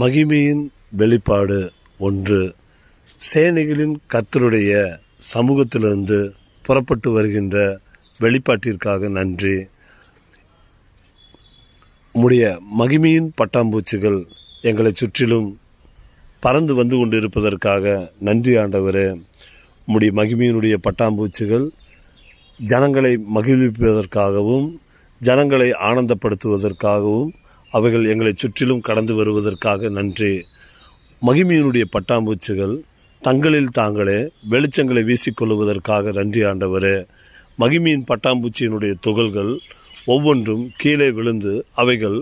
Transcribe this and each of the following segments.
மகிமையின் வெளிப்பாடு 1. சேனைகளின் கர்த்தருடைய சமூகத்திலிருந்து புறப்பட்டு வருகின்ற வெளிப்பாட்டிற்காக நன்றி. உம்முடைய மகிமையின் பட்டாம்பூச்சிகள் எங்களை சுற்றிலும் பறந்து வந்து கொண்டிருப்பதற்காக நன்றி ஆண்டவரே. உம்முடைய மகிமையினுடைய பட்டாம்பூச்சிகள் ஜனங்களை மகிழ்விப்பதற்காகவும் ஜனங்களை ஆனந்தப்படுத்துவதற்காகவும் அவைகள் எங்களை சுற்றிலும் கடந்து வருவதற்காக நன்றி. மகிமையினுடைய பட்டாம்பூச்சிகள் தங்களில் தாங்களே வெளிச்சங்களை வீசிக்கொள்வதற்காக நன்றி ஆண்டவரே. மகிமையின் பட்டாம்பூச்சியினுடைய துகள்கள் ஒவ்வொன்றும் கீழே விழுந்து அவைகள்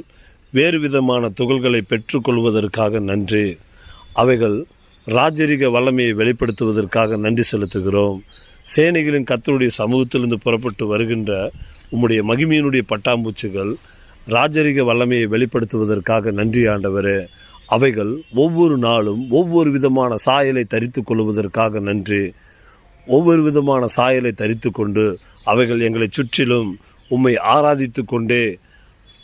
வேறு விதமான துகள்களை பெற்றுக்கொள்வதற்காக நன்றி. அவைகள் ராஜரிக வல்லமையை வெளிப்படுத்துவதற்காக நன்றி செலுத்துகிறோம். சேனைகளின் கர்த்தருடைய சமூகத்திலிருந்து புறப்பட்டு வருகின்ற உம்முடைய மகிமையினுடைய பட்டாம்பூச்சிகள் ராஜரிக வல்லமையை வெளிப்படுத்துவதற்காக நன்றி ஆண்டவரே. அவைகள் ஒவ்வொரு நாளும் ஒவ்வொரு விதமான சாயலை தரித்து கொள்வதற்காக நன்றி. ஒவ்வொரு விதமான சாயலை தரித்து கொண்டு அவைகள் எங்களை சுற்றிலும் உம்மை ஆராதித்து கொண்டே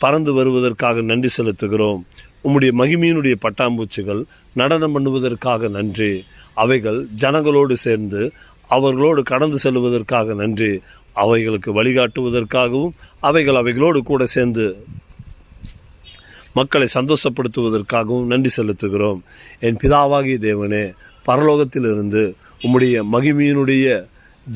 பறந்து வருவதற்காக நன்றி செலுத்துகிறோம். உம்முடைய மகிமையினுடைய பட்டாம்பூச்சிகள் நடனம் பண்ணுவதற்காக நன்றி. அவைகள் ஜனங்களோடு சேர்ந்து அவர்களோடு கடந்து செல்வதற்காக நன்றி. அவைகளுக்கு வழிகாட்டுவதற்காகவும் அவைகளோடு கூட சேர்ந்து மக்களை சந்தோஷப்படுத்துவதற்காகவும் நன்றி செலுத்துகிறோம். என் பிதாவாகிய தேவனே, பரலோகத்திலிருந்து உம்முடைய மகிமையினுடைய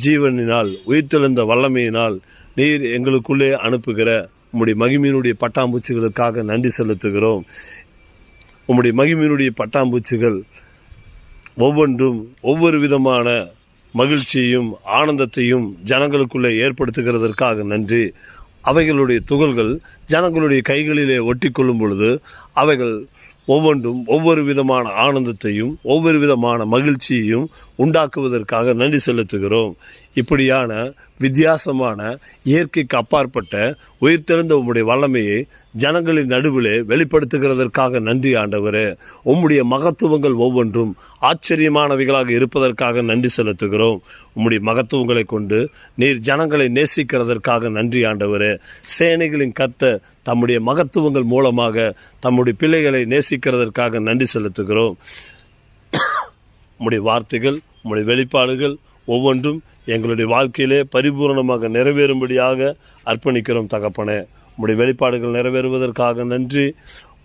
ஜீவனினால் உயிர்த்தெழுந்த வல்லமையினால் நீர் எங்களுக்குள்ளே அனுப்புகிற உம்முடைய மகிமையினுடைய பட்டாம்பூச்சிகளுக்காக நன்றி செலுத்துகிறோம். உம்முடைய மகிமையினுடைய பட்டாம்பூச்சிகள் ஒவ்வொன்றும் ஒவ்வொரு விதமான மகிழ்ச்சியையும் ஆனந்தத்தையும் ஜனங்களுக்குள்ளே ஏற்படுத்துகிறதற்காக நன்றி. அவைகளுடைய துகள்கள் ஜனங்களுடைய கைகளிலே ஒட்டி கொள்ளும் பொழுது அவைகள் ஒவ்வொன்றும் ஒவ்வொரு விதமான ஆனந்தத்தையும் ஒவ்வொரு விதமான மகிழ்ச்சியையும் உண்டாக்குவதற்காக நன்றி செலுத்துகிறோம். இப்படியான வித்தியாசமான இயற்கைக்கு அப்பாற்பட்ட உயிர்த்தெழுந்த உம்முடைய வல்லமையை ஜனங்களின் நடுவிலே வெளிப்படுத்துகிறதற்காக நன்றி ஆண்டவரே. உம்முடைய மகத்துவங்கள் ஒவ்வொன்றும் ஆச்சரியமானவைகளாக இருப்பதற்காக நன்றி செலுத்துகிறோம். உம்முடைய மகத்துவங்களை கொண்டு நீர் ஜனங்களை நேசிக்கிறதற்காக நன்றி ஆண்டவரே. சேனைகளின் கர்த்தர் தம்முடைய மகத்துவங்கள் மூலமாக தம்முடைய பிள்ளைகளை நேசிக்கிறதற்காக நன்றி செலுத்துகிறோம். உம்முடைய வார்த்தைகள் உம்முடைய வெளிப்பாடுகள் ஒவ்வொன்றும் எங்களுடைய வாழ்க்கையிலே பரிபூர்ணமாக நிறைவேறும்படியாக அர்ப்பணிக்கிறோம் தகப்பனே. உம்முடைய வெளிப்பாடுகள் நிறைவேறுவதற்காக நன்றி.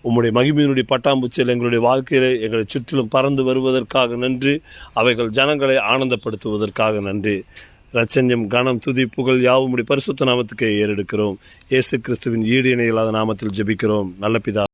உம்முடைய மகிமையினுடைய பட்டாம்பூச்சியில் எங்களுடைய வாழ்க்கையிலே எங்களை சுற்றிலும் பறந்து வருவதற்காக நன்றி. அவைகள் ஜனங்களை ஆனந்தப்படுத்துவதற்காக நன்றி. இரட்சண்யம், கனம், துதி, புகழ் யாவும் உம்முடைய பரிசுத்த நாமத்துக்கே ஏறெடுக்கிறோம். இயேசு கிறிஸ்துவின் ஈடு இணையில்லாத நாமத்தில் ஜெபிக்கிறோம் நல்ல பிதா.